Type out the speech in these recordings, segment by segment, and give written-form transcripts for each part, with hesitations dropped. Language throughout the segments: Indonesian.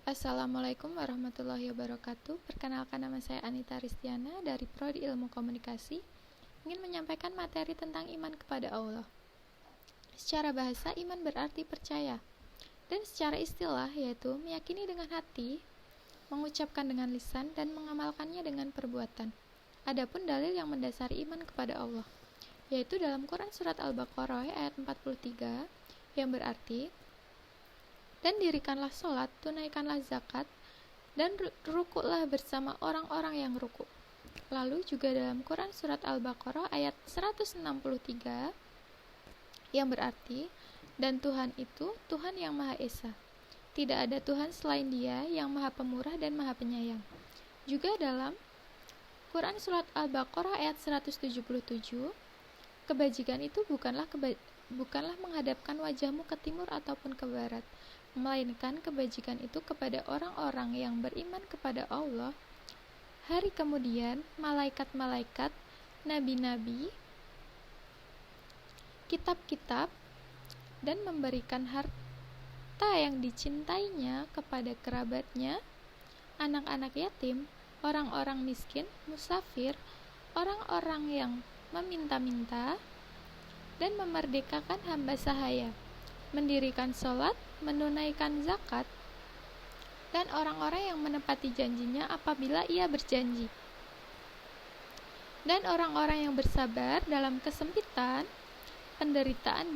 Assalamualaikum warahmatullahi wabarakatuh. Perkenalkan, nama saya Anita Ristiana dari Prodi Ilmu Komunikasi. Ingin menyampaikan materi tentang iman kepada Allah. Secara bahasa, iman berarti percaya. Dan secara istilah, yaitu meyakini dengan hati, mengucapkan dengan lisan, dan mengamalkannya dengan perbuatan. Adapun dalil yang mendasari iman kepada Allah, yaitu dalam Quran Surat Al-Baqarah ayat 43, yang berarti, dan dirikanlah sholat, tunaikanlah zakat, dan rukuklah bersama orang-orang yang rukuk. Lalu juga dalam Quran Surat Al-Baqarah ayat 163, yang berarti, dan Tuhan itu Tuhan yang Maha Esa. Tidak ada Tuhan selain Dia yang Maha Pemurah dan Maha Penyayang. Juga dalam Quran Surat Al-Baqarah ayat 177, kebajikan itu bukanlah menghadapkan wajahmu ke timur ataupun ke barat, melainkan kebajikan itu kepada orang-orang yang beriman kepada Allah, hari kemudian, malaikat-malaikat, nabi-nabi, kitab-kitab, dan memberikan harta yang dicintainya kepada kerabatnya, anak-anak yatim, orang-orang miskin, musafir, orang-orang yang meminta-minta, dan memerdekakan hamba sahaya, mendirikan sholat, menunaikan zakat, dan orang-orang yang menepati janjinya apabila ia berjanji, dan orang-orang yang bersabar dalam kesempitan, penderitaan,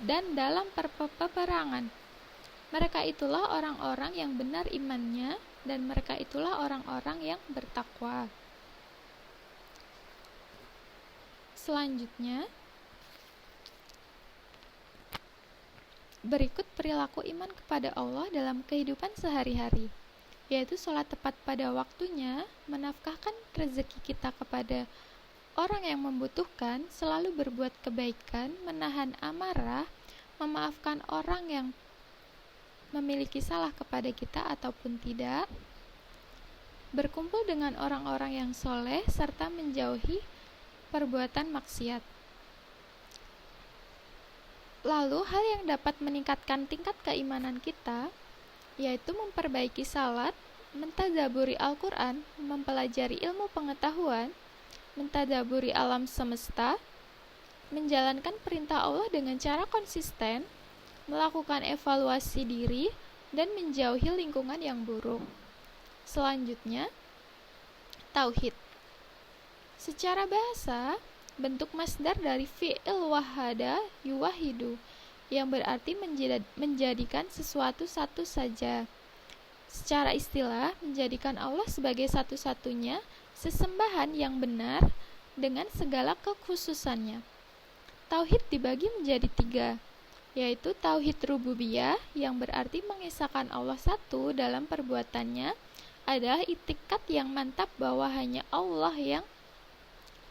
dan dalam peperangan. Mereka itulah orang-orang yang benar imannya, dan mereka itulah orang-orang yang bertakwa. Selanjutnya, berikut perilaku iman kepada Allah dalam kehidupan sehari-hari, yaitu sholat tepat pada waktunya, menafkahkan rezeki kita kepada orang yang membutuhkan, selalu berbuat kebaikan, menahan amarah, memaafkan orang yang memiliki salah kepada kita ataupun tidak, berkumpul dengan orang-orang yang soleh, serta menjauhi perbuatan maksiat. Lalu, hal yang dapat meningkatkan tingkat keimanan kita, yaitu memperbaiki salat, mentadaburi Al-Quran, mempelajari ilmu pengetahuan, mentadaburi alam semesta, menjalankan perintah Allah dengan cara konsisten, melakukan evaluasi diri, dan menjauhi lingkungan yang buruk. Selanjutnya, tauhid. Secara bahasa, bentuk masdar dari fi'il wahada yuwahidu, yang berarti menjadikan sesuatu satu saja. Secara istilah, menjadikan Allah sebagai satu-satunya sesembahan yang benar dengan segala kekhususannya. Tauhid dibagi menjadi 3, yaitu tauhid rububiyah, yang berarti mengesahkan Allah satu dalam perbuatannya, adalah itikad yang mantap bahwa hanya Allah yang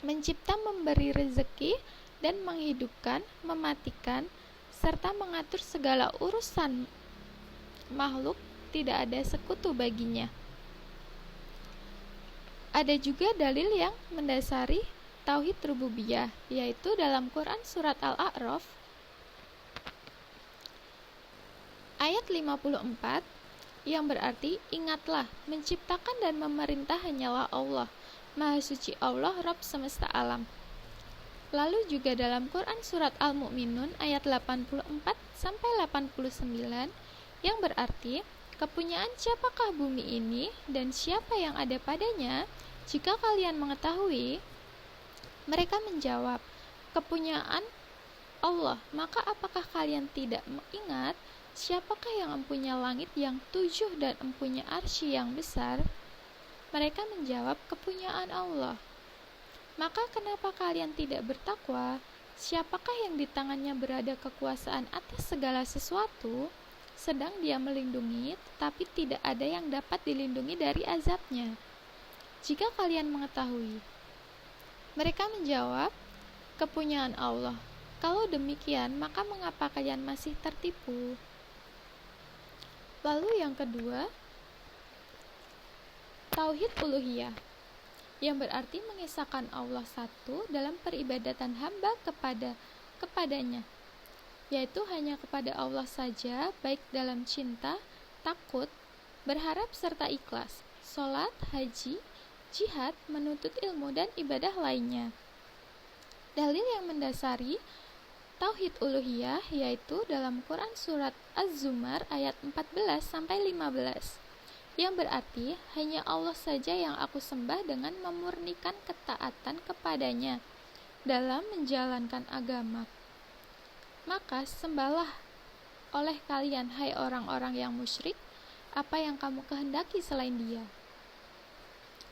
mencipta, memberi rezeki, dan menghidupkan, mematikan, serta mengatur segala urusan makhluk, tidak ada sekutu baginya. Ada juga dalil yang mendasari tauhid rububiyah, yaitu dalam Quran Surat Al-A'raf ayat 54, yang berarti, ingatlah, menciptakan dan memerintah hanyalah Allah, Maha Suci Allah, Rabb semesta alam. Lalu juga dalam Quran Surat Al-Mu'minun ayat 84-89, yang berarti, kepunyaan siapakah bumi ini dan siapa yang ada padanya? Jika kalian mengetahui, mereka menjawab, kepunyaan Allah. Maka apakah kalian tidak mengingat siapakah yang mempunyai langit yang 7 dan mempunyai arsy yang besar? Mereka menjawab, kepunyaan Allah. Maka kenapa kalian tidak bertakwa? Siapakah yang di tangannya berada kekuasaan atas segala sesuatu, sedang Dia melindungi, tetapi tidak ada yang dapat dilindungi dari azabnya? Jika kalian mengetahui. Mereka menjawab, kepunyaan Allah. Kalau demikian, maka mengapa kalian masih tertipu? Lalu yang kedua, tauhid uluhiyah, yang berarti mengesahkan Allah satu dalam peribadatan hamba kepadanya, yaitu hanya kepada Allah saja, baik dalam cinta, takut, berharap serta ikhlas, sholat, haji, jihad, menuntut ilmu, dan ibadah lainnya. Dalil yang mendasari tauhid uluhiyah yaitu dalam Quran surat Az-Zumar ayat 14-15 yang berarti hanya Allah saja yang aku sembah dengan memurnikan ketaatan kepadanya dalam menjalankan agama. Maka sembahlah oleh kalian hai orang-orang yang musyrik apa yang kamu kehendaki selain Dia.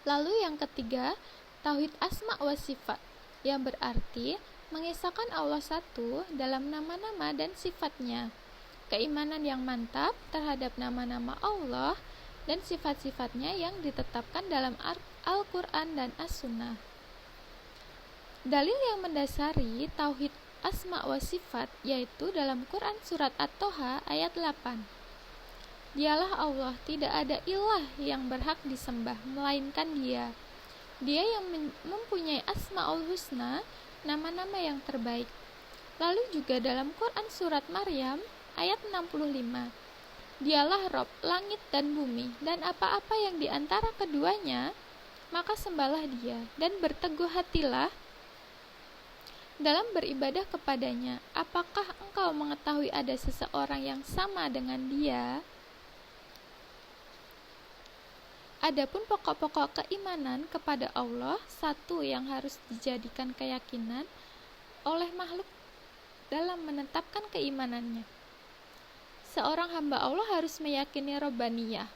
Lalu yang ketiga, tauhid asma wa sifat yang berarti mengesahkan Allah satu dalam nama-nama dan sifatnya. Keimanan yang mantap terhadap nama-nama Allah dan sifat-sifatnya yang ditetapkan dalam Al-Quran dan As-Sunnah. Dalil yang mendasari tauhid asma wa sifat yaitu dalam Quran surat At-Toha ayat 8. Dialah Allah, tidak ada ilah yang berhak disembah melainkan Dia. Dia yang mempunyai asmaul husna, nama-nama yang terbaik. Lalu juga dalam Quran surat Maryam ayat 65. Dialah Rob langit dan bumi dan apa-apa yang di antara keduanya, maka sembahlah Dia dan berteguh hatilah dalam beribadah kepadanya. Apakah engkau mengetahui ada seseorang yang sama dengan Dia? Adapun pokok-pokok keimanan kepada Allah satu yang harus dijadikan keyakinan oleh makhluk dalam menetapkan keimanannya. Seorang hamba Allah harus meyakini Rabbaniyah,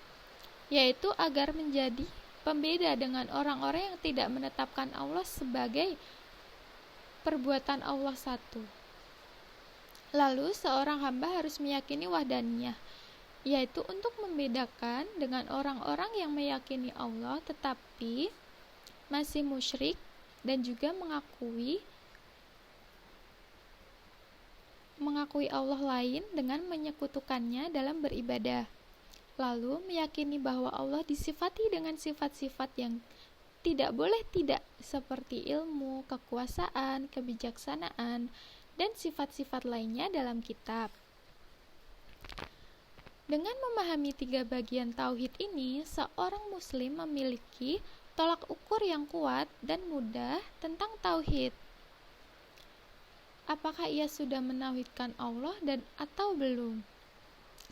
yaitu agar menjadi pembeda dengan orang-orang yang tidak menetapkan Allah sebagai perbuatan Allah satu. Lalu seorang hamba harus meyakini Wahdaniyah, yaitu untuk membedakan dengan orang-orang yang meyakini Allah tetapi masih musyrik dan juga mengakui Allah lain dengan menyekutukannya dalam beribadah. Lalu meyakini bahwa Allah disifati dengan sifat-sifat yang tidak boleh tidak seperti ilmu, kekuasaan, kebijaksanaan, dan sifat-sifat lainnya dalam kitab. Dengan memahami 3 bagian tauhid ini, seorang muslim memiliki tolak ukur yang kuat dan mudah tentang tauhid. Apakah ia sudah menauhidkan Allah dan atau belum?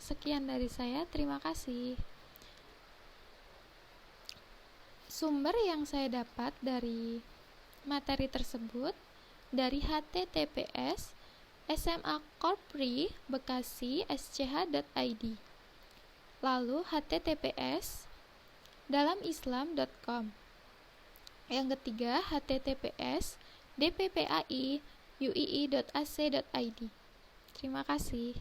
Sekian dari saya, terima kasih. Sumber yang saya dapat dari materi tersebut dari https smacorpri.bekasi.sch.id, lalu https dalamislam.com. Yang ketiga https dppai.uii.ac.id. Terima kasih.